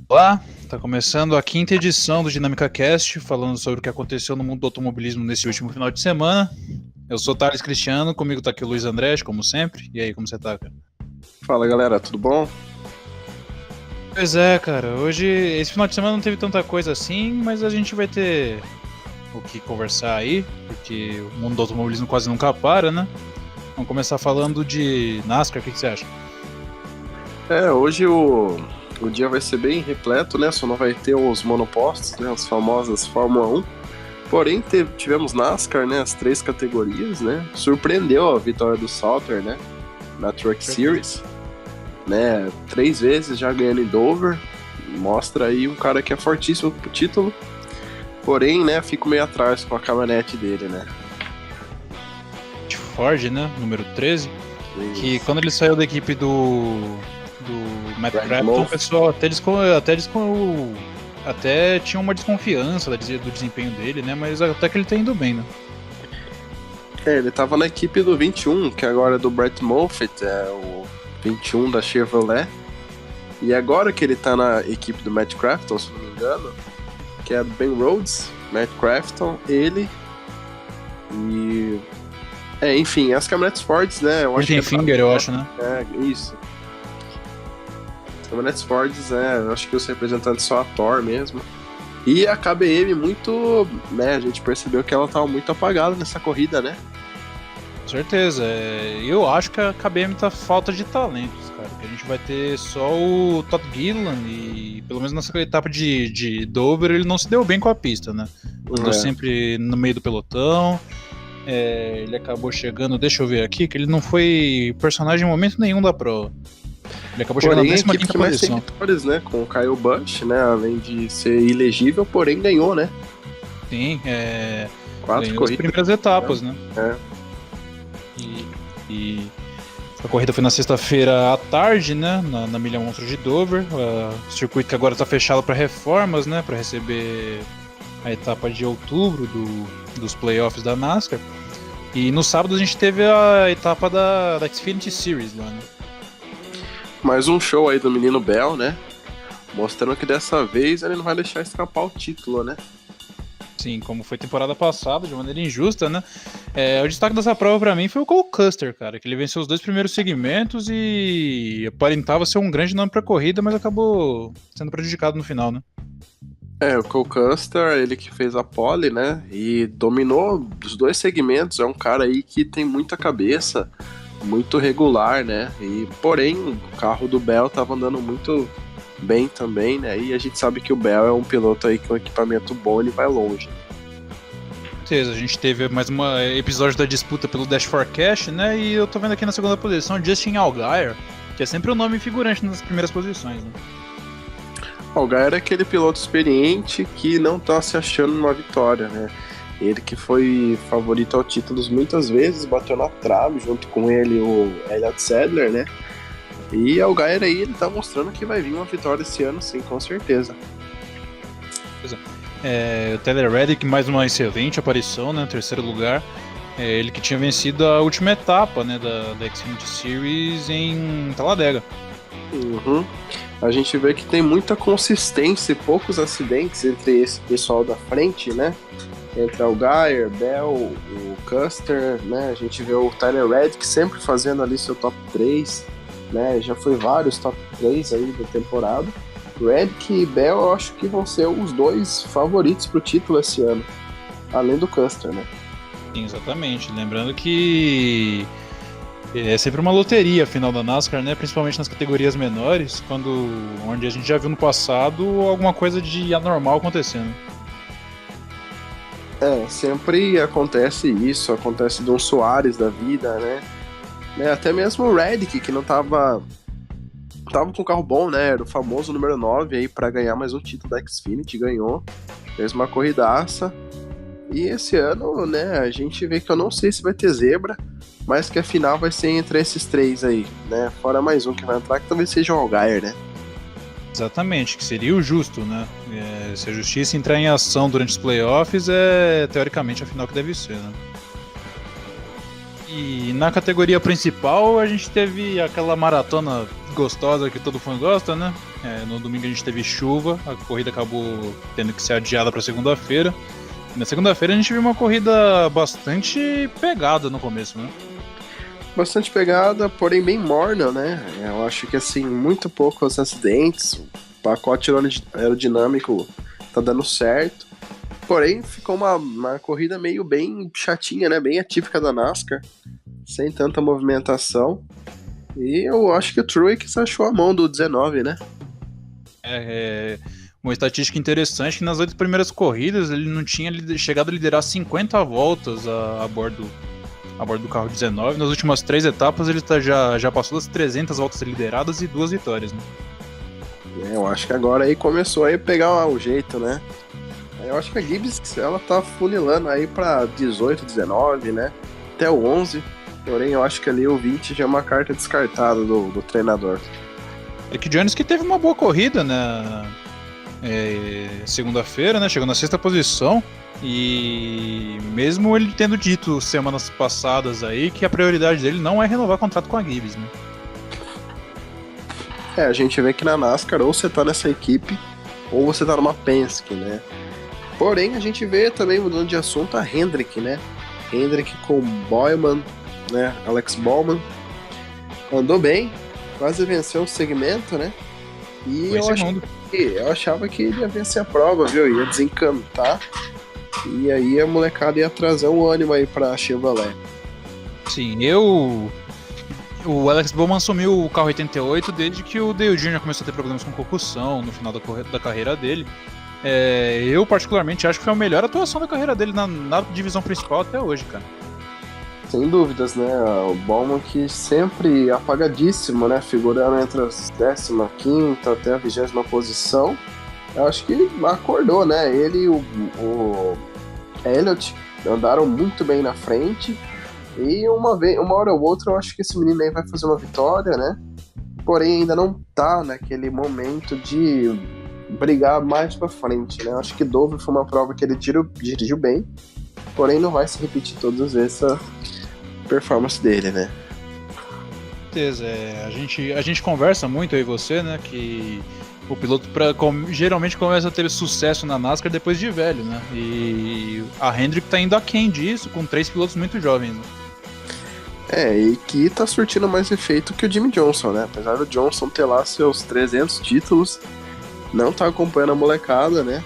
Olá, tá começando a quinta edição do Dinâmica Cast, falando sobre o que aconteceu no mundo do automobilismo nesse último final de semana. Eu sou o Thales Cristiano, comigo tá aqui o Luiz Andrés, como sempre. E aí, como você tá, cara? Fala galera, tudo bom? Pois é, cara, hoje, esse final de semana não teve tanta coisa assim, mas a gente vai ter o que conversar aí, porque o mundo do automobilismo quase nunca para, né? Vamos começar falando de NASCAR, o que você acha? Hoje o dia vai ser bem repleto, né? Só não vai ter os monopostos, né? As famosas Fórmula 1. Porém, tivemos NASCAR, né? As três categorias, né? Surpreendeu a vitória do Sauter, né? Na Truck Series, né? 3 vezes já ganhando em Dover. Mostra aí um cara que é fortíssimo pro título. Porém, né? Fico meio atrás com a caminhonete dele, né? Ford, né? Número 13. Que quando ele saiu da equipe do Matt Crafton, o pessoal até tinha uma desconfiança do desempenho dele, né? Mas até que ele tá indo bem, né? Ele tava na equipe do 21, que agora é do Brett Moffitt, é o 21 da Chevrolet. E agora que ele tá na equipe do Matt Crafton, se não me engano, que é do Ben Rhodes, Matt Crafton, ele e... enfim, as caminhonetes Fords, né? Tem Finger, eu acho, né? Isso. As caminhonetes Fords, eu acho que os representantes são a Thor mesmo. E a KBM muito, né? A gente percebeu que ela tava muito apagada nessa corrida, né? Com certeza. Eu acho que a KBM tá falta de talentos, cara. Que a gente vai ter só o Todd Gilliland e pelo menos nessa etapa de Dover ele não se deu bem com a pista, né? Andou sempre no meio do pelotão. Ele acabou chegando, deixa eu ver aqui, que ele não foi personagem em momento nenhum da prova. Ele acabou chegando na 15ª posição. Vitórias, né? Com o Kyle Busch, né? Além de ser elegível, porém ganhou, né? Sim, 4 ganhou corridas. As primeiras etapas, né? E a corrida foi na sexta-feira à tarde, né? Na Milha Monstro de Dover. O circuito que agora está fechado para reformas, né? Para receber a etapa de outubro dos playoffs da NASCAR. E no sábado a gente teve a etapa da Xfinity Series lá, né? Mais um show aí do menino Bell, né? Mostrando que dessa vez ele não vai deixar escapar o título, né? Sim, como foi temporada passada, de maneira injusta, né? O destaque dessa prova pra mim foi o Cole Custer, cara, que ele venceu os 2 primeiros segmentos e aparentava ser um grande nome pra corrida, mas acabou sendo prejudicado no final, né? O Cole Custer, ele que fez a pole, né? E dominou os 2 segmentos. É um cara aí que tem muita cabeça, muito regular, né? E porém, o carro do Bell tava andando muito bem também, né? E a gente sabe que o Bell é um piloto aí com um equipamento bom, ele vai longe. Com certeza, a gente teve mais um episódio da disputa pelo Dash for Cash, né? E eu tô vendo aqui na segunda posição Justin Allgaier, que é sempre o nome figurante nas primeiras posições, né? Allgaier é aquele piloto experiente que não tá se achando numa vitória, né? Ele que foi favorito ao título muitas vezes, bateu na trave junto com ele o Elliott Sadler, né? E o Allgaier aí, ele tá mostrando que vai vir uma vitória esse ano, sim, com certeza. O Tyler Reddick, mais uma excelente aparição, né? Terceiro lugar. Ele que tinha vencido a última etapa, né, da Xfinity Series em Talladega. A gente vê que tem muita consistência e poucos acidentes entre esse pessoal da frente, né? Entre Allgaier, Bell, o Custer, né? A gente vê o Tyler Reddick sempre fazendo ali seu top 3, né? Já foi vários top 3 aí da temporada. Reddick e Bell eu acho que vão ser os 2 favoritos pro título esse ano, além do Custer, né? Sim, exatamente. Lembrando que é sempre uma loteria a final da NASCAR, né? Principalmente nas categorias menores, onde a gente já viu no passado alguma coisa de anormal acontecendo. Sempre acontece isso, acontece de um Soares da vida, né? Até mesmo o Reddick, que não tava com um carro bom, né? Era o famoso número 9 aí para ganhar mais um título da Xfinity, ganhou, fez uma corridaça. E esse ano, né, a gente vê que eu não sei se vai ter zebra, mas que a final vai ser entre esses 3 aí, né? Fora mais um que vai entrar, que talvez seja o Allgaier, né? Exatamente, que seria o justo, né? Se a justiça entrar em ação durante os playoffs, teoricamente a final que deve ser, né? E na categoria principal a gente teve aquela maratona gostosa que todo fã gosta, né? No domingo a gente teve chuva, a corrida acabou tendo que ser adiada para segunda-feira. E na segunda-feira a gente viu uma corrida bastante pegada no começo, né? Bastante pegada, porém bem morna, né? Eu acho que assim, muito poucos acidentes, o pacote aerodinâmico tá dando certo. Porém, ficou uma corrida meio bem chatinha, né? Bem atípica da NASCAR, sem tanta movimentação. E eu acho que o Truex achou a mão do 19, né? Uma estatística interessante que nas 8 primeiras corridas ele não tinha chegado a liderar 50 voltas a bordo do carro 19. Nas últimas 3 etapas ele já passou das 300 voltas lideradas e 2 vitórias, né? Eu acho que agora aí começou a pegar o jeito, né? Eu acho que a Gibbs, ela tá funilando aí pra 18, 19, né? Até o 11. Porém, eu acho que ali o 20 já é uma carta descartada do treinador. Eric Jones que teve uma boa corrida, né? Segunda-feira, né? Chegou na 6ª posição. E mesmo ele tendo dito semanas passadas aí que a prioridade dele não é renovar contrato com a Gibbs, né? A gente vê que na NASCAR ou você tá nessa equipe ou você tá numa Penske, né? Porém, a gente vê também, mudando de assunto, a Hendrick, né? Hendrick com Bowman, né? Alex Bowman. Andou bem, quase venceu o segmento, né? E eu achava que ele ia vencer a prova, viu? Ia desencantar. E aí a molecada ia trazer um ânimo aí pra Chevrolet. Sim, o Alex Bowman assumiu o carro 88 desde que o Dale Jr. começou a ter problemas com concussão no final da carreira dele. Eu particularmente acho que foi a melhor atuação da carreira dele na divisão principal até hoje, cara. Sem dúvidas, né? O Bowman que sempre apagadíssimo, né? Figurando entre as 15ª até a 20ª posição. Eu acho que ele acordou, né? Ele e o Elliott andaram muito bem na frente. E uma hora ou outra eu acho que esse menino aí vai fazer uma vitória, né? Porém ainda não tá naquele momento de brigar mais pra frente, né? Eu acho que Dover foi uma prova que ele dirigiu bem, porém não vai se repetir todas as vezes essa performance dele, né? Certeza, a gente conversa muito aí você, né, que o piloto geralmente começa a ter sucesso na NASCAR depois de velho, né? E a Hendrick tá indo aquém disso, com 3 pilotos muito jovens, né? E que tá surtindo mais efeito que o Jimmy Johnson, né? Apesar do Johnson ter lá seus 300 títulos, não tá acompanhando a molecada, né?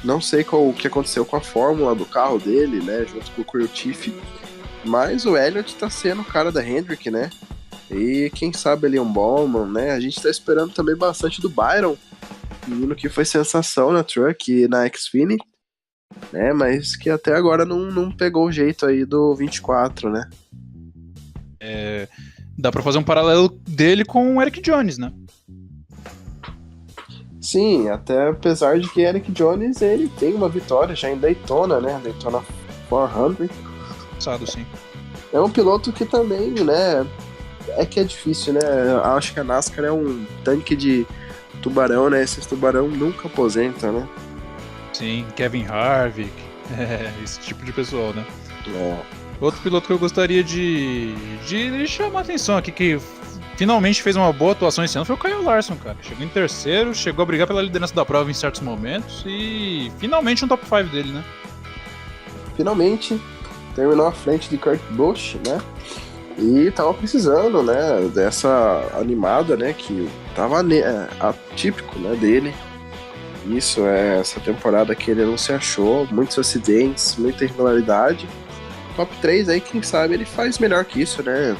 Não sei o que aconteceu com a fórmula do carro dele, né? Junto com o Crew Chief. Mas o Elliott tá sendo o cara da Hendrick, né? E quem sabe ele é um Bowman, né? A gente tá esperando também bastante do Byron, menino que foi sensação na Truck e na Xfinity, né? Mas que até agora não pegou o jeito aí do 24, né? Dá pra fazer um paralelo dele com o Eric Jones, né? Sim, até apesar de que Eric Jones ele tem uma vitória já em Daytona, né? Daytona 400. Sim. É um piloto que também, né? É que é difícil, né? Acho que a NASCAR é um tanque de tubarão, né? Esses tubarão nunca aposentam, né? Sim, Kevin Harvick, esse tipo de pessoal, né? Outro piloto que eu gostaria de chamar a atenção aqui, que finalmente fez uma boa atuação esse ano, foi o Kyle Larson, cara. Chegou em terceiro, chegou a brigar pela liderança da prova em certos momentos e finalmente um top 5 dele, né? Finalmente terminou à frente de Kurt Busch, né? E tava precisando, né, dessa animada, né, que tava atípico, né, dele. Isso essa temporada que ele não se achou, muitos acidentes, muita irregularidade. Top 3 aí, quem sabe ele faz melhor que isso, né?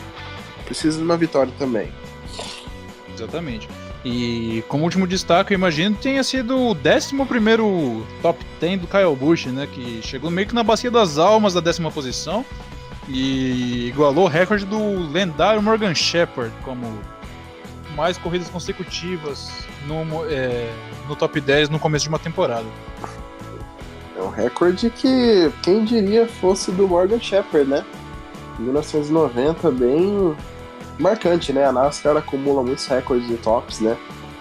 Precisa de uma vitória também. Exatamente. E como último destaque, eu imagino que tenha sido o 11º top 10 do Kyle Busch, né, que chegou meio que na bacia das almas da 10ª posição. E igualou o recorde do lendário Morgan Shepherd como mais corridas consecutivas no top 10 no começo de uma temporada. É um recorde que quem diria fosse do Morgan Shepherd, né? 1990, bem marcante, né? A NASCAR acumula muitos recordes de tops, né?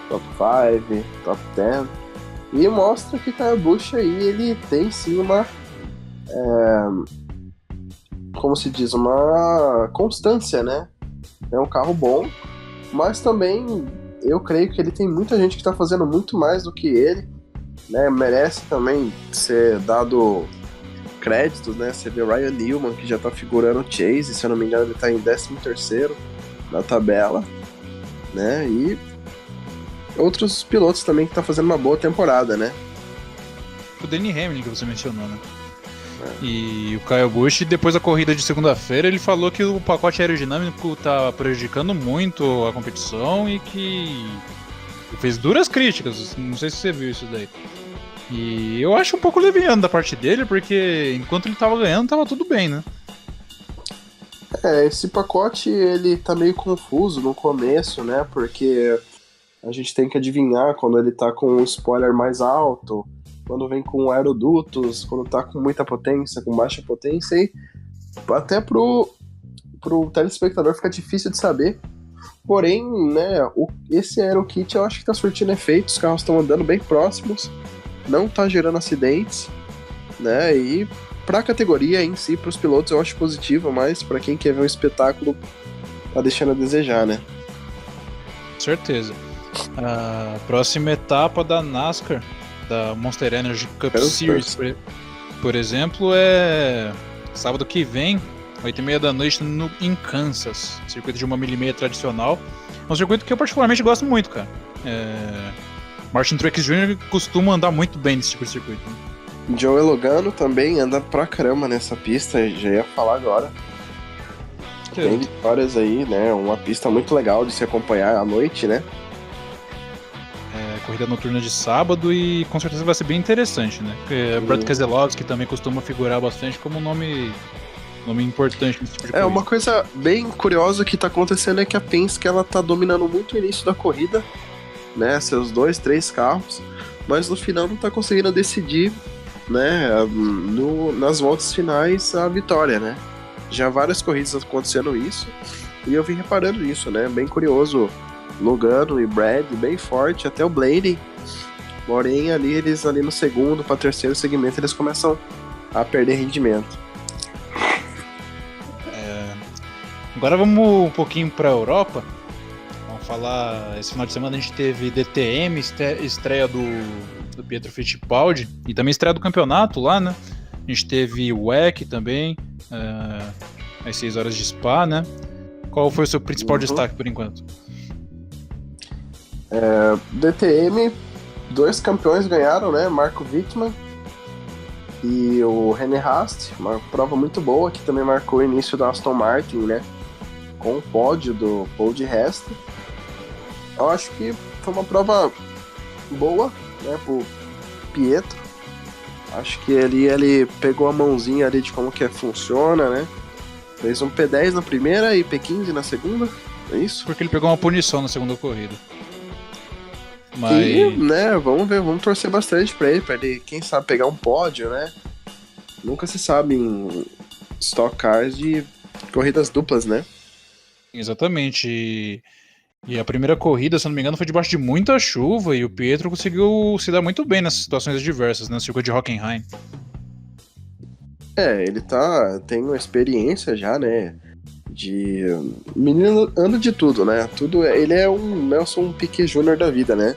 Top 5, top 10. E mostra que Kyle Busch aí, ele tem sim como se diz, uma constância, né? É um carro bom, mas também eu creio que ele tem muita gente que tá fazendo muito mais do que ele, né? Merece também ser dado créditos, né? Você vê o Ryan Newman, que já tá figurando o Chase, se eu não me engano ele tá em 13º na tabela, né? E outros pilotos também que tá fazendo uma boa temporada, né? O Denny Hamlin que você mencionou, né? E o Kyle Busch, depois da corrida de segunda-feira, ele falou que o pacote aerodinâmico tá prejudicando muito a competição e que fez duras críticas. Não sei se você viu isso daí. E eu acho um pouco leviano da parte dele, porque enquanto ele tava ganhando, tava tudo bem, né? Esse pacote ele tá meio confuso no começo, né? Porque a gente tem que adivinhar quando ele tá com um spoiler mais alto, quando vem com aerodutos, quando tá com muita potência, com baixa potência, e até pro telespectador fica difícil de saber. Porém, né, esse aerokit eu acho que tá surtindo efeito, os carros estão andando bem próximos, não tá gerando acidentes, né, e pra categoria em si, pros pilotos eu acho positivo, mas pra quem quer ver um espetáculo, tá deixando a desejar, né. Certeza. A próxima etapa da NASCAR, da Monster Energy Cup Series, por exemplo, é sábado que vem, 8h30 da noite, em Kansas. Circuito de 1 milha e meia tradicional. É um circuito que eu particularmente gosto muito, cara. Martin Truex Jr. costuma andar muito bem nesse tipo de circuito. Né? Joey Logano também anda pra caramba nessa pista, já ia falar agora. Tem vitórias aí, né? Uma pista muito legal de se acompanhar à noite, né? Corrida noturna de sábado e com certeza vai ser bem interessante, né? Porque Brad Keselowski também costuma figurar bastante como nome importante nesse tipo de corrida. Uma coisa bem curiosa que tá acontecendo é que a Penske ela tá dominando muito o início da corrida, né? Seus 2, 3 carros, mas no final não tá conseguindo decidir, né? Nas voltas finais a vitória, né? Já várias corridas acontecendo isso e eu vim reparando nisso, né? Bem curioso. Logano e Brad bem forte, até o Blaney. Porém, eles ali no segundo para terceiro segmento eles começam a perder rendimento. Agora vamos um pouquinho para a Europa. Vamos falar, esse final de semana a gente teve DTM, estreia do Pietro Fittipaldi e também estreia do campeonato lá, né? A gente teve o WEC também, às 6 horas de Spa, né? Qual foi o seu principal destaque por enquanto? DTM, 2 campeões ganharam, né? Marco Wittmann e o René Rast, uma prova muito boa que também marcou o início da Aston Martin, né? Com o pódio do Paul de Rast. Eu acho que foi uma prova boa, né? Pro Pietro. Acho que ele pegou a mãozinha ali de como que funciona, né? Fez um P10 na primeira e P15 na segunda, é isso? Porque ele pegou uma punição na segunda corrida. Mas... E, né, vamos ver, vamos torcer bastante pra ele, quem sabe, pegar um pódio, né? Nunca se sabe em Stock Cars de corridas duplas, né? Exatamente. E a primeira corrida, se eu não me engano, foi debaixo de muita chuva e o Pietro conseguiu se dar muito bem nessas situações adversas, né? No circuito de Hockenheim. Ele tem uma experiência já, né? De menino anda de tudo, né? Ele é um Nelson Piquet Jr. da vida, né?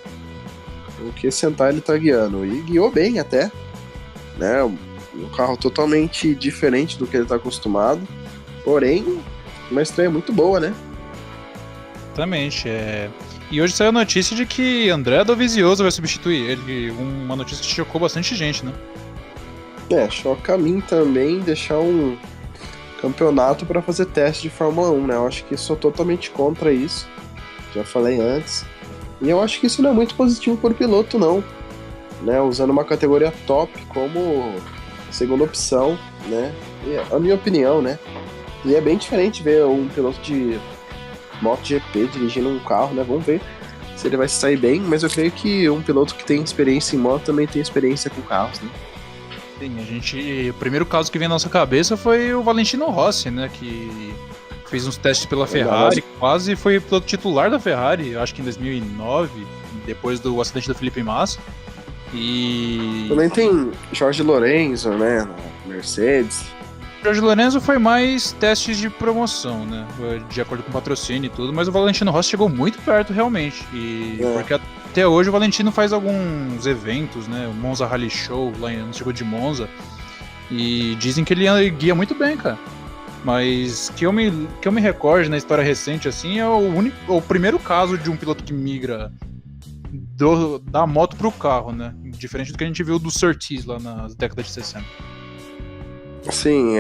O que sentar ele tá guiando. E guiou bem até, né? Um carro totalmente diferente do que ele tá acostumado. Porém, uma estreia muito boa, né? Exatamente. E hoje saiu a notícia de que André Dovizioso vai substituir ele. Uma notícia que chocou bastante gente, né? Choca a mim também deixar um campeonato para fazer teste de Fórmula 1, né? Eu acho que sou totalmente contra isso. Já falei antes. E eu acho que isso não é muito positivo para o piloto, não. Né? Usando uma categoria top como segunda opção, né? E a minha opinião, né? E é bem diferente ver um piloto de MotoGP dirigindo um carro, né? Vamos ver se ele vai se sair bem, mas eu creio que um piloto que tem experiência em moto também tem experiência com carros, né? Sim, o primeiro caso que vem na nossa cabeça foi o Valentino Rossi, né? Que fez uns testes pela Ferrari, quase foi piloto titular da Ferrari, acho que em 2009, depois do acidente do Felipe Massa. E também tem Jorge Lorenzo, né? Na Mercedes. Jorge Lorenzo foi mais testes de promoção, né? De acordo com o patrocínio e tudo, mas o Valentino Rossi chegou muito perto realmente. Porque até hoje o Valentino faz alguns eventos, né? O Monza Rally Show lá no Circuito de Monza. E dizem que ele guia muito bem, cara. Mas que eu me recorde na história recente, assim, é o primeiro caso de um piloto que migra da moto pro carro, né? Diferente do que a gente viu do Surtees lá nas décadas de 60. Sim,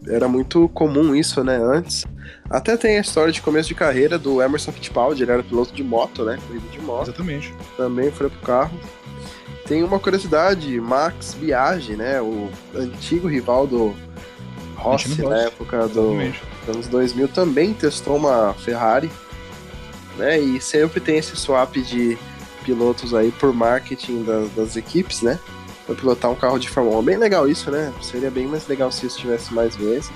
era muito comum isso, né, antes. Até tem a história de começo de carreira do Emerson Fittipaldi, ele era piloto de moto, né, corrida de moto. Exatamente. Também foi pro carro. Tem uma curiosidade, Max Biaggi, né, o antigo rival do Rossi, na época dos anos 2000, também testou uma Ferrari, né, e sempre tem esse swap de pilotos aí por marketing das equipes, né, pra pilotar um carro de Fórmula 1. Bem legal isso, né, seria bem mais legal se isso tivesse mais vezes.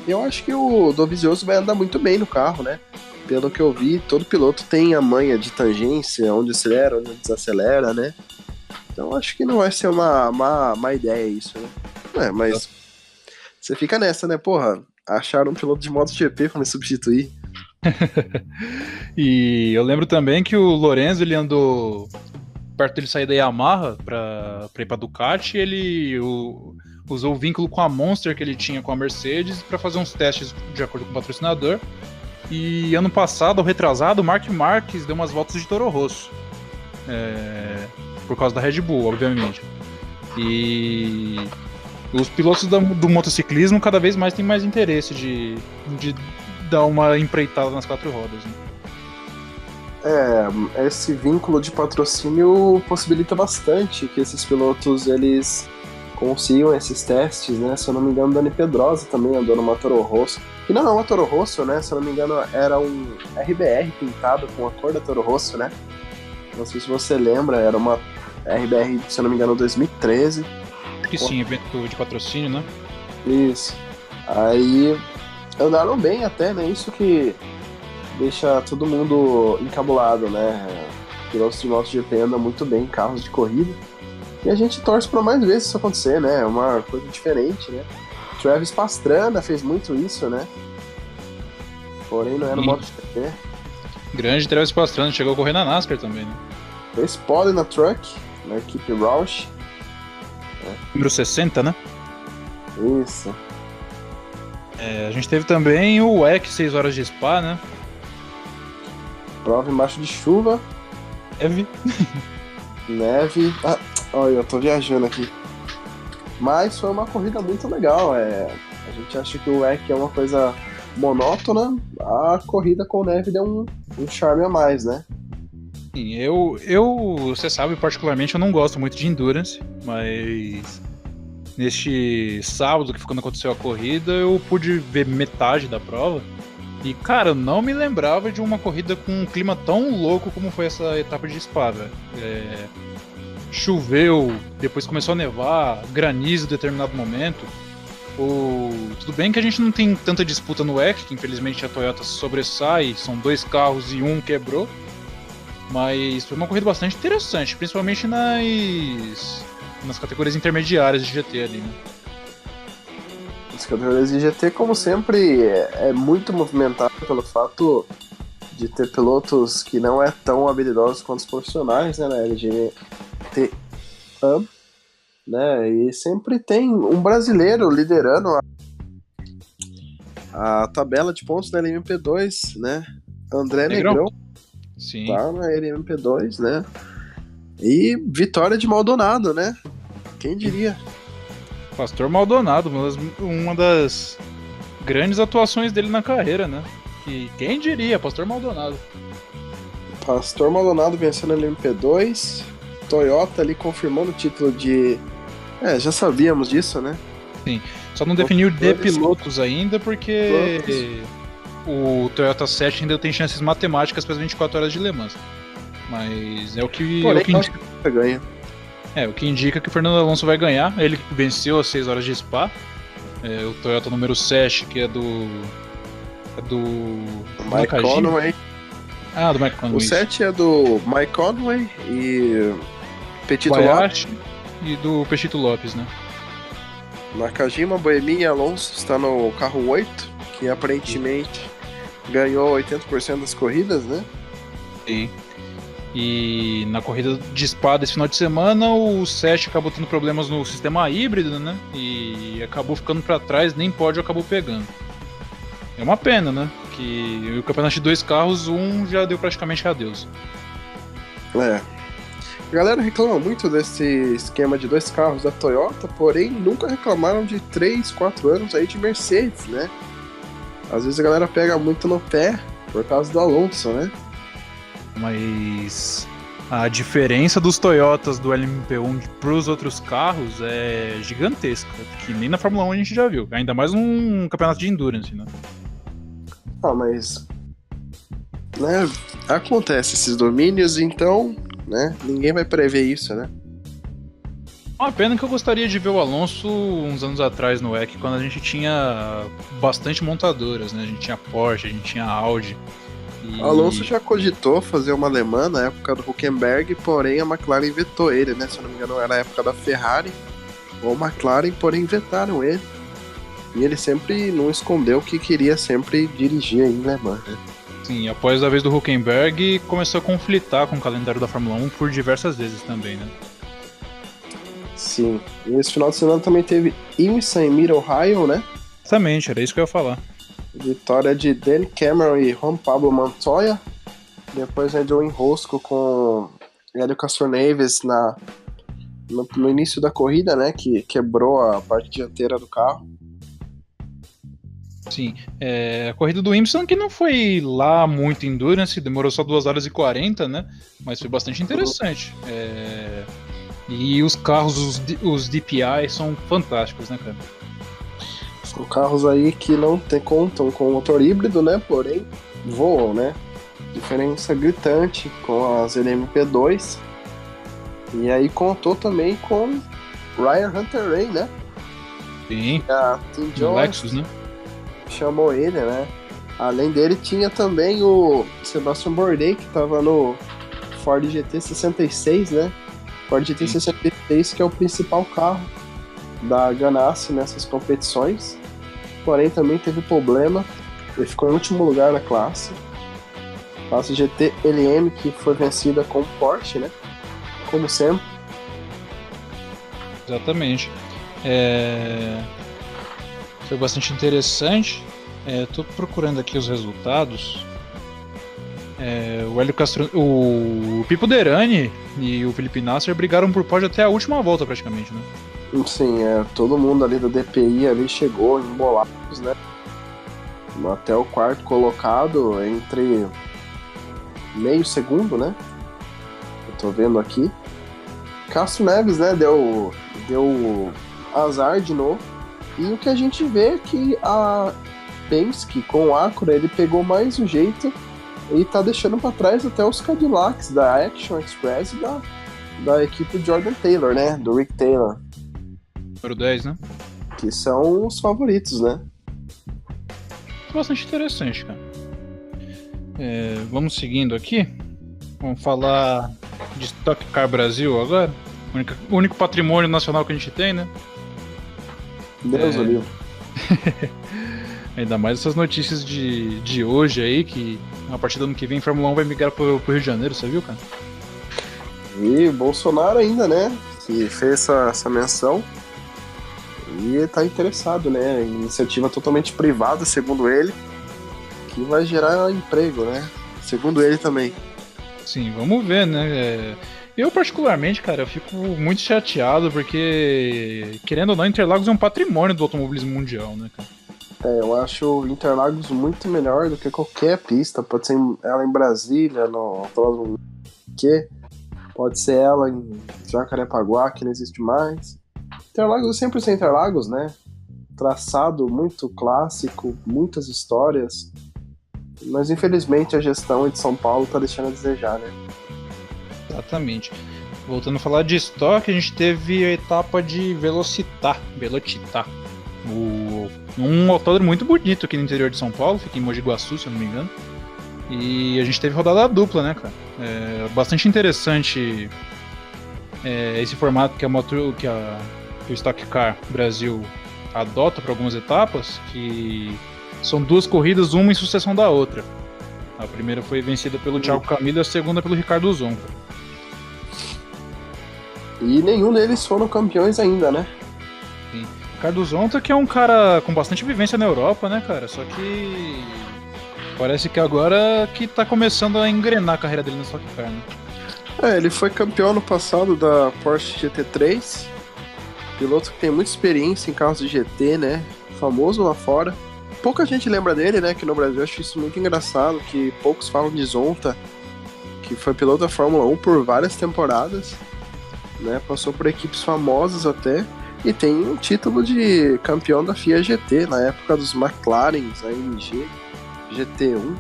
E eu acho que o Dovizioso vai andar muito bem no carro, né, pelo que eu vi, todo piloto tem a manha de tangência, onde acelera, onde desacelera, né. Então acho que não vai ser uma má ideia isso, né? Mas você fica nessa, né? Porra, acharam um piloto de MotoGP pra me substituir. E eu lembro também que o Lorenzo, ele andou perto dele sair da Yamaha pra ir pra Ducati, e ele usou o vínculo com a Monster que ele tinha com a Mercedes pra fazer uns testes de acordo com o patrocinador. E ano passado, ou retrasado, o Marc Marquez deu umas voltas de Toro Rosso. Por causa da Red Bull, obviamente. E os pilotos do motociclismo cada vez mais têm mais interesse de dar uma empreitada nas quatro rodas, né? Esse vínculo de patrocínio possibilita bastante que esses pilotos eles consigam esses testes, né? Se eu não me engano, Dani Pedrosa também andou numa Toro Rosso. Que não é uma Toro Rosso, né? Se eu não me engano, era um RBR pintado com a cor da Toro Rosso, né? Não sei se você lembra, era uma RBR, se eu não me engano, 2013. Que sim, evento de patrocínio, né? Isso. Aí andaram bem até, né? Isso que deixa todo mundo encabulado, né? Pilotos de MotoGP andam muito bem em carros de corrida. E a gente torce para mais vezes isso acontecer, né? É uma coisa diferente, né? Travis Pastrana fez muito isso, né? Porém não era no MotoGP. Grande Travis Pastrana, chegou a correr na NASCAR também, né? Fez pole na Truck, na equipe Roush. Número 60, né? Isso. A gente teve também o WEC 6 horas de Spa, né? Prova embaixo de chuva. Neve. Olha, eu tô viajando aqui. Mas foi uma corrida muito legal. A gente acha que o WEC é uma coisa monótona. A corrida com neve deu um charme a mais, né? Sim, você sabe, particularmente eu não gosto muito de endurance, mas neste sábado que foi quando aconteceu a corrida, eu pude ver metade da prova. E, cara, eu não me lembrava de uma corrida com um clima tão louco como foi essa etapa de Spa, velho. Choveu, depois começou a nevar, granizo em determinado momento. Tudo bem que a gente não tem tanta disputa no WEC, que infelizmente a Toyota sobressai, são 2 carros e um quebrou. Mas foi uma corrida bastante interessante, principalmente nas categorias intermediárias de GT ali, né? As categorias de GT, como sempre, é muito movimentado pelo fato de ter pilotos que não é tão habilidosos quanto os profissionais, né, na LGT, né, e sempre tem um brasileiro liderando a tabela de pontos da LMP2, né, André Negrão. Sim. Tá na LMP2, né, e vitória de Maldonado, né, quem diria? Pastor Maldonado, uma das grandes atuações dele na carreira, né? E quem diria, Pastor Maldonado. Pastor Maldonado vencendo a LMP2, Toyota ali confirmando o título de... já sabíamos disso, né? Sim, só não definiu de pilotos ainda, porque o Toyota 7 ainda tem chances matemáticas para as 24 horas de Le Mans. Mas é o que... ganha. O que indica que o Fernando Alonso vai ganhar. Ele venceu as 6 horas de Spa. O Toyota número 7, que é do Mike Conway. Do Mike Conway. O 7 é do Mike Conway e Petito Lopes. E do Pechito Lopes, né? Nakajima, Boemi e Alonso está no carro 8, que aparentemente ganhou 80% das corridas, né? Sim. E na corrida de espada esse final de semana, o Seth acabou tendo problemas no sistema híbrido, né? E acabou ficando pra trás, nem pódio acabou pegando. É uma pena, né? Que o campeonato de 2 carros, um já deu praticamente adeus. É. A galera reclama muito desse esquema de 2 carros da Toyota, porém nunca reclamaram de 3, 4 anos aí de Mercedes, né? Às vezes a galera pega muito no pé por causa do Alonso, né? Mas a diferença dos Toyotas do LMP1 para os outros carros é gigantesca, que nem na Fórmula 1 a gente já viu, ainda mais um campeonato de endurance, né? Mas, né, acontece esses domínios, então, né, ninguém vai prever isso, né? Uma pena que eu gostaria de ver o Alonso uns anos atrás no WEC, quando a gente tinha bastante montadoras, né? A gente tinha Porsche, a gente tinha Audi. E... Alonso já cogitou fazer uma alemã na época do Hülkenberg, porém a McLaren vetou ele, né? Se eu não me engano, era a época da Ferrari ou McLaren, porém vetaram ele. E ele sempre não escondeu que queria sempre dirigir em Le Mans, né? Sim, após a vez do Hülkenberg, começou a conflitar com o calendário da Fórmula 1 por diversas vezes também, né? Sim. E esse final de semana também teve IMSA em Mid-Ohio, né? Exatamente, era isso que eu ia falar. Vitória de Dan Cameron e Juan Pablo Montoya. Depois entrou em enrosco com Hélio Castroneves no início da corrida, né? Que quebrou a parte dianteira do carro. Sim, a corrida do Imson que não foi lá muito endurance, demorou só 2 horas e 40, né? Mas foi bastante interessante. E os carros, os DPI, são fantásticos, né, cara? São carros aí que não contam com motor híbrido, né? Porém, voam, né? Diferença gritante com as LMP2. E aí contou também com Ryan Hunter-Reay, né? Sim, A Team o Jones Lexus, né? chamou ele, né? Além dele tinha também o Sebastian Bourdais, que estava no Ford GT66, né? Ford GT66, que é o principal carro da Ganassi nessas competições. Porém, também teve problema. Ele ficou em último lugar na classe. Classe GT LM, que foi vencida com Porsche, né? Como sempre. Exatamente. Foi bastante interessante. Tô procurando aqui os resultados. O Hélio Castro, o Pipo Derani e o Felipe Nasser brigaram por pódio até a última volta, praticamente, né? Sim, todo mundo ali da DPI ali chegou embolados, né? Até o quarto colocado, entre meio segundo, né? Eu tô vendo aqui. Castro Neves, né? Deu azar de novo. E o que a gente vê é que a Penske com o Acura, ele pegou mais o jeito e tá deixando pra trás até os Cadillacs da Action Express e da equipe Jordan Taylor, né? Do Rick Taylor. Número 10, né? Que são os favoritos, né? Bastante interessante, cara. Vamos seguindo aqui. Vamos falar de Stock Car Brasil agora. O único patrimônio nacional que a gente tem, né? Deus o livre. Ainda mais essas notícias de hoje aí, que a partir do ano que vem a Fórmula 1 vai migrar pro Rio de Janeiro, você viu, cara? E Bolsonaro ainda, né? Que fez essa menção. E tá interessado, né? Iniciativa totalmente privada, segundo ele, que vai gerar emprego, né? Segundo ele também. Sim, vamos ver, né? Eu, particularmente, cara, eu fico muito chateado porque, querendo ou não, Interlagos é um patrimônio do automobilismo mundial, né, cara? Eu acho Interlagos muito melhor do que qualquer pista. Pode ser ela em Brasília, no que pode ser ela em Jacarepaguá, que não existe mais. Interlagos é 100% Interlagos, né? Traçado muito clássico, muitas histórias. Mas infelizmente a gestão de São Paulo tá deixando a desejar, né? Exatamente. Voltando a falar de estoque, a gente teve a etapa de Velocitar. Um autódromo muito bonito aqui no interior de São Paulo, fica em Mogi Guaçu, se eu não me engano. E a gente teve rodada dupla, né, cara? Bastante interessante esse formato que o Stock Car Brasil adota para algumas etapas, que são 2 corridas, uma em sucessão da outra. A primeira foi vencida pelo Thiago Camilo e a segunda pelo Ricardo Zonta. E nenhum deles foram campeões ainda, né? Sim. Ricardo Zonta, que é um cara com bastante vivência na Europa, né, cara? Só que parece que agora que tá começando a engrenar a carreira dele no Stock Car, né? Ele foi campeão no passado da Porsche GT3. Piloto que tem muita experiência em carros de GT, né? Famoso lá fora. Pouca gente lembra dele, né? Que no Brasil eu acho isso muito engraçado, que poucos falam de Zonta, que foi piloto da Fórmula 1 por várias temporadas, né? Passou por equipes famosas até, e tem um título de campeão da FIA GT, na época dos McLarens, AMG, GT1,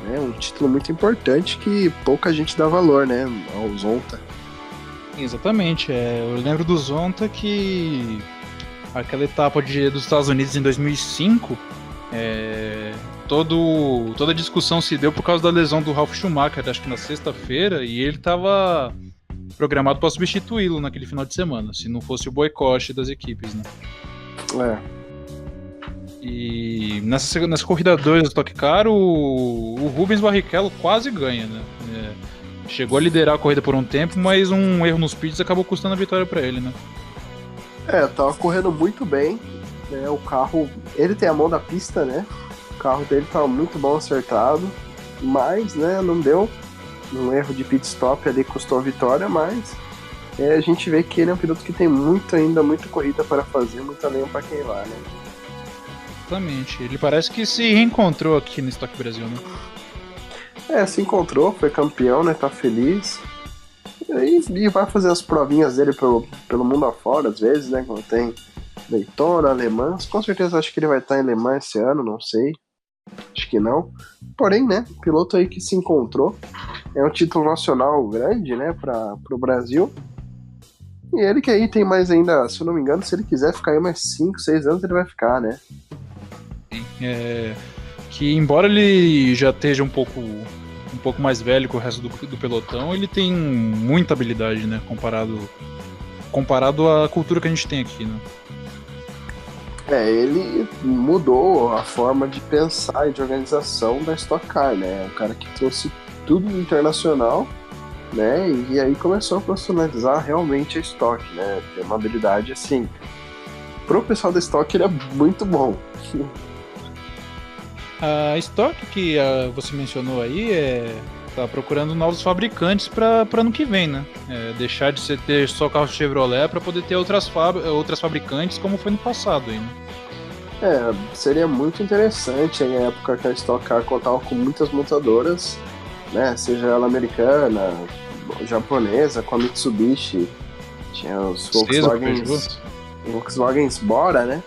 né? Um título muito importante que pouca gente dá valor, né? Ao Zonta. Exatamente, eu lembro do Zonta que aquela etapa dos Estados Unidos em 2005, toda a discussão se deu por causa da lesão do Ralf Schumacher, acho que na sexta-feira, e ele estava programado para substituí-lo naquele final de semana, se não fosse o boicote das equipes, né? E nessa corrida 2 do Stock Car, o Rubens Barrichello quase ganha, né? Chegou a liderar a corrida por um tempo, mas um erro nos pits acabou custando a vitória para ele, né? Tava correndo muito bem, né? O carro, ele tem a mão da pista, né? O carro dele tava muito bom acertado, mas, né, não deu. Um erro de pit stop ali custou a vitória, mas a gente vê que ele é um piloto que tem muita corrida para fazer, muita lenha para queimar, né? Exatamente. Ele parece que se reencontrou aqui no Stock Brasil, né? Se encontrou, foi campeão, né? Tá feliz. E vai fazer as provinhas dele pelo mundo afora, às vezes, né? Quando tem Daytona, Le Mans. Com certeza acho que ele vai estar em Le Mans esse ano, não sei. Acho que não. Porém, né? Piloto aí que se encontrou. É um título nacional grande, né? Pro Brasil. E ele que aí tem mais ainda, se eu não me engano, se ele quiser ficar aí mais 5, 6 anos, ele vai ficar, né? Que embora ele já esteja um pouco mais velho que o resto do pelotão, ele tem muita habilidade, né? Comparado à cultura que a gente tem aqui, né? Ele mudou a forma de pensar e de organização da Stock Car, né? O cara que trouxe tudo internacional, né? E aí começou a profissionalizar realmente a Stock, né? Tem uma habilidade, assim, pro pessoal da Stock ele é muito bom. A Stock que você mencionou aí tá procurando novos fabricantes para ano que vem, né? Deixar de ter só carro Chevrolet para poder ter outras fabricantes como foi no passado aí, né? Seria muito interessante em época que a Stock Car contava com muitas montadoras, né? Seja ela americana, japonesa, com a Mitsubishi, tinha os Volkswagens Bora, né?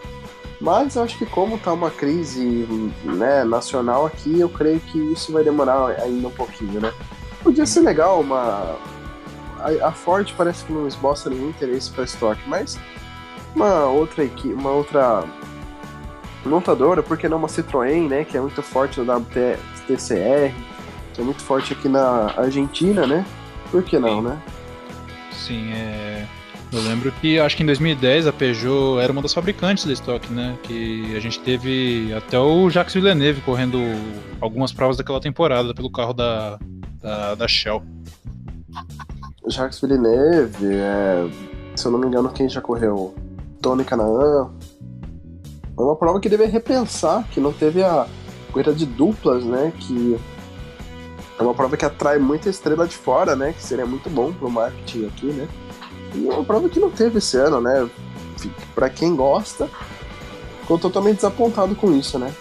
Mas eu acho que como tá uma crise, né, nacional aqui, eu creio que isso vai demorar ainda um pouquinho, né? Podia ser legal a Ford parece que não esboça nenhum interesse para Stock, mas uma outra montadora, por que não uma Citroën, né, que é muito forte no WTCR, que é muito forte aqui na Argentina, né? Por que não, né? Sim, eu lembro que acho que em 2010 a Peugeot era uma das fabricantes da Stock, né? Que a gente teve até o Jacques Villeneuve correndo algumas provas daquela temporada pelo carro da Shell. Jacques Villeneuve, se eu não me engano, quem já correu? Tony Kanaan. É uma prova que deve repensar, que não teve a corrida de duplas, né? Que é uma prova que atrai muita estrela de fora, né? Que seria muito bom pro marketing aqui, né? E é uma prova que não teve esse ano, né? Pra quem gosta, ficou totalmente desapontado com isso, né?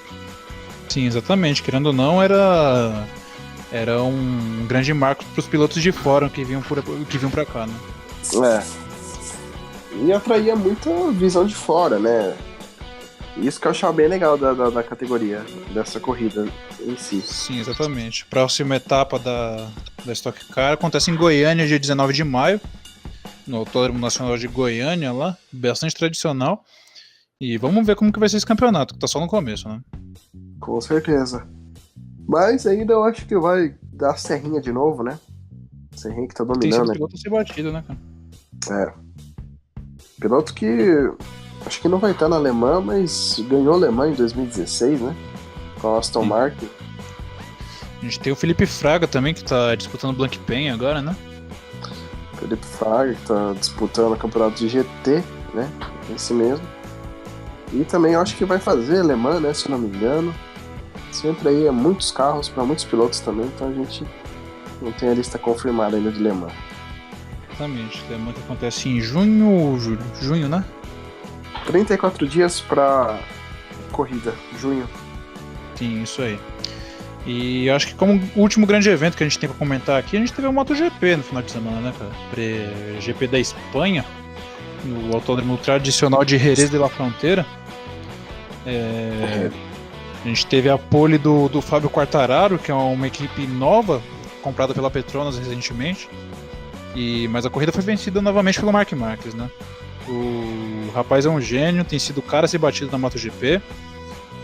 Sim, exatamente. Querendo ou não, era um grande marco pros pilotos de fora que vinham pra cá, né? E atraía muita visão de fora, né? Isso que eu achava bem legal da categoria, dessa corrida em si. Sim, exatamente. Próxima etapa da Stock Car acontece em Goiânia, dia 19 de maio, no Autódromo Nacional de Goiânia, lá, bastante tradicional. E vamos ver como que vai ser esse campeonato, que tá só no começo, né? Com certeza. Mas ainda eu acho que vai dar Serrinha de novo, né? Serrinha que tá dominando, tem sido né? piloto a ser batido, né, cara? Piloto que Acho que não vai estar na Alemã, mas ganhou a Alemã em 2016, né? Com a Aston Martin. A gente tem o Felipe Fraga também, que tá disputando o Blancpain agora, né? Felipe Fraga, que tá disputando o campeonato de GT, né? Esse mesmo. E também eu acho que vai fazer alemã, né? Se eu não me engano. Sempre aí é muitos carros para muitos pilotos também, então a gente não tem a lista confirmada ainda de Le Mans. Exatamente. Le Mans que acontece em junho ou julho? Junho, né? 34 dias para corrida, junho. Sim, isso aí. E acho que como último grande evento que a gente tem pra comentar aqui, a gente teve o MotoGP no final de semana, né, cara? GP da Espanha, no autódromo tradicional de Jerez de la Frontera. A gente teve a pole do Fábio Quartararo, que é uma equipe nova, comprada pela Petronas recentemente. Mas a corrida foi vencida novamente pelo Marc Marquez, né? O rapaz é um gênio, tem sido o cara a ser batido na MotoGP.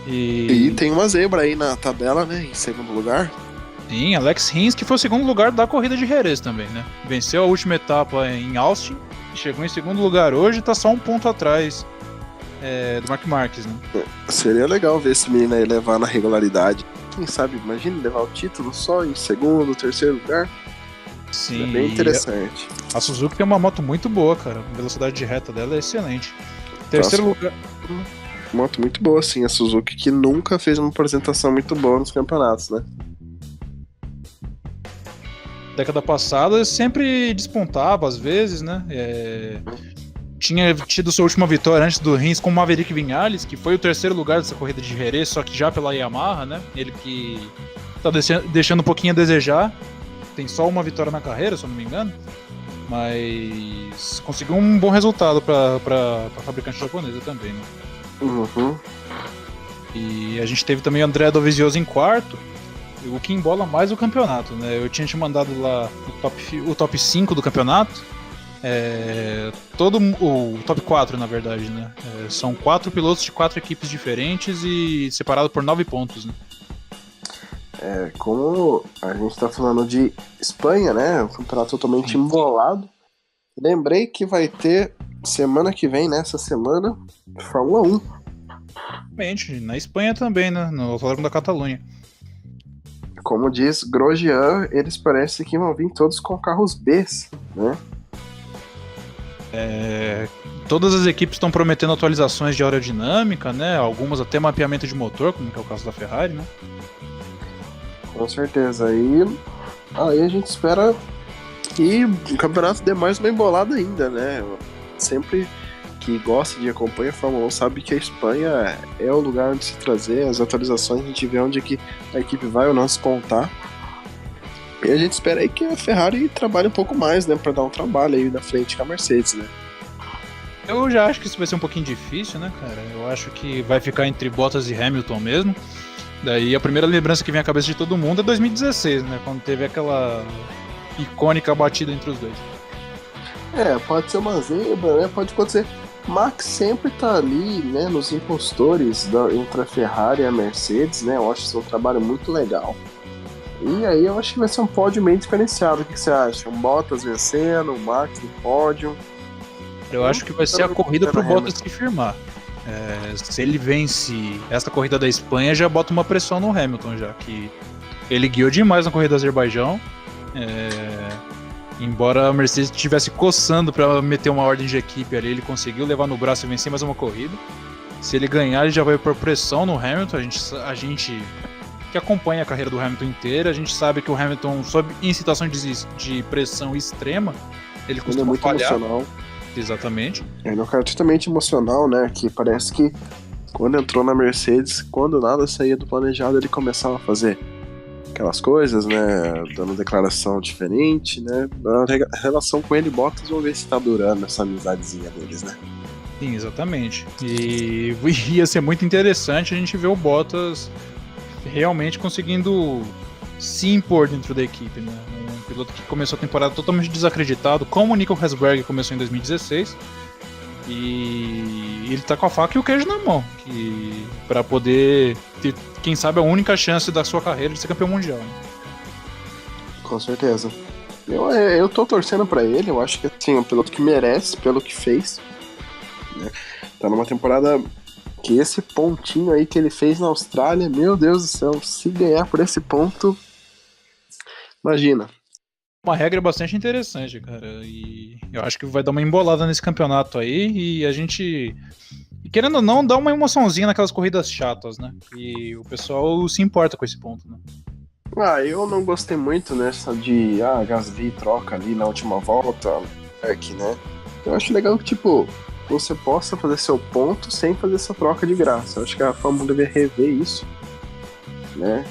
E tem uma zebra aí na tabela, né? Em segundo lugar. Sim, Alex Rins, que foi o segundo lugar da corrida de Jerez também, né? Venceu a última etapa em Austin, chegou em segundo lugar hoje e tá só um ponto atrás do Marc Marquez, né? Seria legal ver esse menino aí levar na regularidade. Quem sabe, imagina levar o título só em segundo, terceiro lugar. Sim, é bem interessante. A Suzuki tem uma moto muito boa, cara. A velocidade de reta dela é excelente. Terceiro lugar. Moto muito boa, sim, a Suzuki, que nunca fez uma apresentação muito boa nos campeonatos, né? Década passada sempre despontava às vezes, né? Tinha tido sua última vitória antes do Rins com o Maverick Viñales, que foi o terceiro lugar dessa corrida de Jerez, só que já pela Yamaha, né? Ele que tá deixando um pouquinho a desejar. Tem só uma vitória na carreira, se eu não me engano. Mas conseguiu um bom resultado pra fabricante japonesa também, né? Uhum. E a gente teve também o André Dovizioso em quarto, o que embola mais o campeonato, né? Eu tinha te mandado lá o top 5 do campeonato, o top 4 na verdade, né? São 4 pilotos de 4 equipes diferentes e separado por 9 pontos, né? Como a gente tá falando de Espanha, né? Um campeonato totalmente embolado. Lembrei que vai ter semana que vem, nessa semana, Fórmula 1. Realmente, na Espanha também, né? No Autódromo da Catalunha. Como diz Grosjean, eles parecem que vão vir todos com carros B, né? Todas as equipes estão prometendo atualizações de aerodinâmica, né? Algumas até mapeamento de motor, como é o caso da Ferrari, né? Com certeza. Aí a gente espera que o campeonato dê mais uma embolada ainda, né? Sempre que gosta de acompanhar a Fórmula 1 sabe que a Espanha é o lugar onde se trazer as atualizações, a gente vê onde que a equipe vai ou não despontar. E a gente espera aí que a Ferrari trabalhe um pouco mais, né? Pra dar um trabalho aí na frente com a Mercedes, né? Eu já acho que isso vai ser um pouquinho difícil, né, cara? Eu acho que vai ficar entre Bottas e Hamilton mesmo. Daí a primeira lembrança que vem à cabeça de todo mundo é 2016, né? Quando teve aquela icônica batida entre os dois. Pode ser uma zebra, né? Pode acontecer. Max sempre tá ali, né? Nos impostores entre a Ferrari e a Mercedes, né? Eu acho isso um trabalho muito legal. E aí eu acho que vai ser um pódio meio diferenciado. O que você acha? Um Bottas vencendo, um Max no pódio? Eu acho que vai ser a corrida pro Bottas se firmar. Se ele vence essa corrida da Espanha, já bota uma pressão no Hamilton, já que ele guiou demais na corrida do Azerbaijão. Embora a Mercedes estivesse coçando para meter uma ordem de equipe ali, ele conseguiu levar no braço e vencer mais uma corrida. Se ele ganhar, ele já vai pôr pressão no Hamilton. A gente que acompanha a carreira do Hamilton inteira, a gente sabe que o Hamilton, sob incitação de pressão extrema, ele costuma muito falhar. Emocional. Exatamente. Ele é um cara totalmente emocional, né? Que parece que quando entrou na Mercedes, quando nada saía do planejado, ele começava a fazer aquelas coisas, né? Dando declaração diferente, né? A relação com ele e Bottas, vamos ver se tá durando essa amizadezinha deles, né? Sim, exatamente. E ia ser muito interessante a gente ver o Bottas realmente conseguindo se impor dentro da equipe, né? Um piloto que começou a temporada totalmente desacreditado, como o Nico Rosberg começou em 2016. E ele tá com a faca e o queijo na mão, para poder ter, quem sabe, a única chance da sua carreira de ser campeão mundial, né? Com certeza. Eu tô torcendo pra ele, eu acho que assim, é um piloto que merece pelo que fez, né? Tá numa temporada que esse pontinho aí que ele fez na Austrália, meu Deus do céu, se ganhar por esse ponto, imagina. Uma regra bastante interessante, cara. E eu acho que vai dar uma embolada nesse campeonato aí. E a gente, querendo ou não, dá uma emoçãozinha naquelas corridas chatas, né? E o pessoal se importa com esse ponto, né? Eu não gostei muito nessa de Gasly troca ali na última volta, aqui, né? Eu acho legal que, tipo, você possa fazer seu ponto sem fazer essa troca de graça. Eu acho que a Fórmula deve rever isso, né?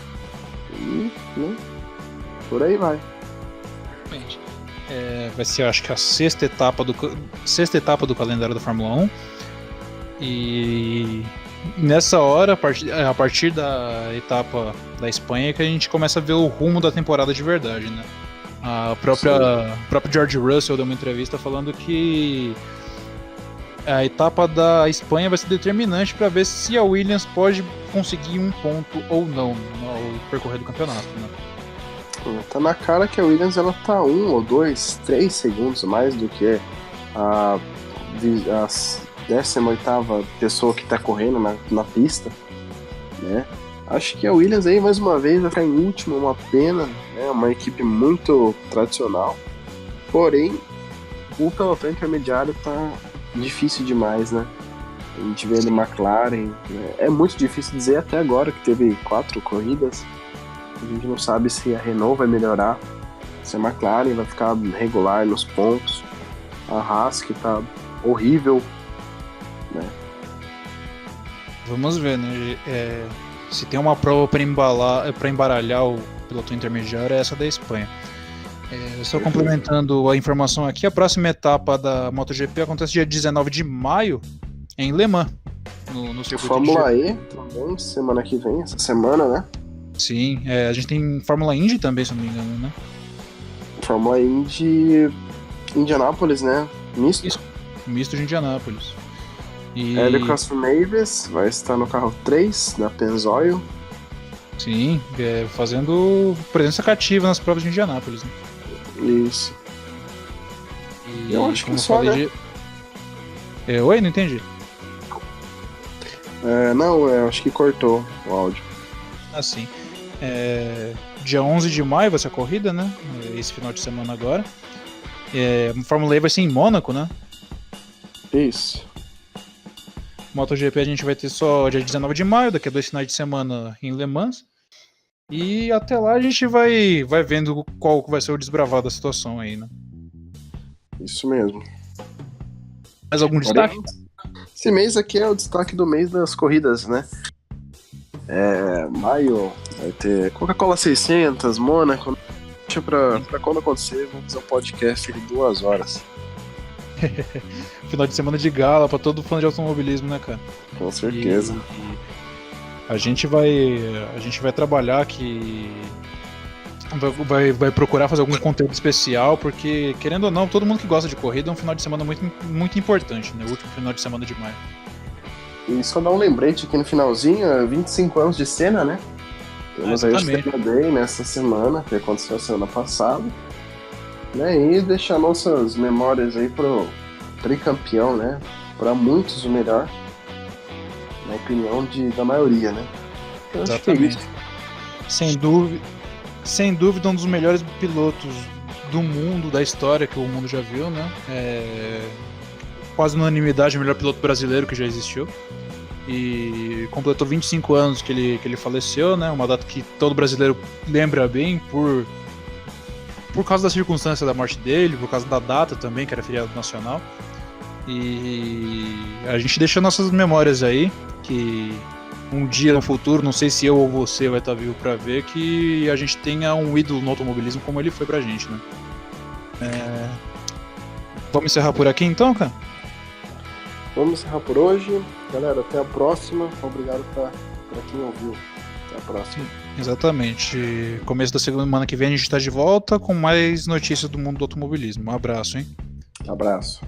E, né? Por aí vai. Vai ser, acho que a sexta etapa do calendário da Fórmula 1. E nessa hora, a partir da etapa da Espanha, que a gente começa a ver o rumo da temporada de verdade, né? O próprio George Russell deu uma entrevista falando que a etapa da Espanha vai ser determinante para ver se a Williams pode conseguir um ponto ou não no percorrer do campeonato, né? Tá na cara que a Williams ela tá 1 ou 2, 3 segundos mais do que a 18ª pessoa que tá correndo na pista, né? Acho que a Williams aí mais uma vez vai ficar em último, uma pena, né? Uma equipe muito tradicional, porém o pelotão intermediário tá difícil demais, né? A gente vê ali McLaren, né? É muito difícil dizer até agora que teve 4 corridas. A gente não sabe se a Renault vai melhorar, se a McLaren vai ficar regular nos pontos, a Haas que tá horrível, né? Vamos ver, né? Se tem uma prova para embaralhar o pelotão intermediário, é essa da Espanha. Só complementando a informação aqui, a próxima etapa da MotoGP acontece dia 19 de maio em Le Mans, no circuito Fórmula E também, semana que vem, essa semana, né? Sim, a gente tem Fórmula Indy também, se não me engano, né? Fórmula Indy Indianápolis, né? Misto. Isso, misto de Indianápolis. Hélio Castro Neves vai estar no carro 3 da Pennzoil. Sim, fazendo presença cativa nas provas de Indianápolis, né? Isso. E eu acho que só, né? Oi, não entendi. Eu acho que cortou o áudio. Assim, dia 11 de maio vai ser a corrida, né? Esse final de semana agora. A Fórmula E vai ser em Mônaco, né? Isso. MotoGP a gente vai ter só dia 19 de maio, daqui a 2 finais de semana em Le Mans. E até lá a gente vai vendo qual vai ser o desbravado da situação aí, né? Isso mesmo. Mais algum destaque? Esse mês aqui é o destaque do mês das corridas, né? Maio vai ter Coca-Cola 600, Mônaco. Deixa pra quando acontecer, vamos fazer um podcast de 2 horas. Final de semana de gala pra todo fã de automobilismo, né, cara? Com certeza. A gente vai trabalhar que vai procurar fazer algum conteúdo especial, porque, querendo ou não, todo mundo que gosta de corrida é um final de semana muito, muito importante, né? O último final de semana de maio. E só dar um lembrete aqui no finalzinho, 25 anos de Senna, né? Temos aí o Senna Day nessa semana, que aconteceu a semana passada. Né? E deixar nossas memórias aí pro tricampeão, né? Para muitos o melhor, na opinião da maioria, né? Eu exatamente. Sem dúvida, um dos melhores pilotos do mundo, da história que o mundo já viu, né? Quase unanimidade, o melhor piloto brasileiro que já existiu. E completou 25 anos que ele faleceu, né? Uma data que todo brasileiro lembra bem por causa da circunstância da morte dele, por causa da data também, que era feriado nacional. E a gente deixa nossas memórias aí, que um dia no futuro, não sei se eu ou você vai estar vivo pra ver, que a gente tenha um ídolo no automobilismo como ele foi pra gente, né? Vamos encerrar por aqui então, cara? Vamos encerrar por hoje. Galera, até a próxima. Obrigado pra quem ouviu. Até a próxima. Exatamente. Começo da semana que vem a gente está de volta com mais notícias do mundo do automobilismo. Um abraço, hein? Abraço.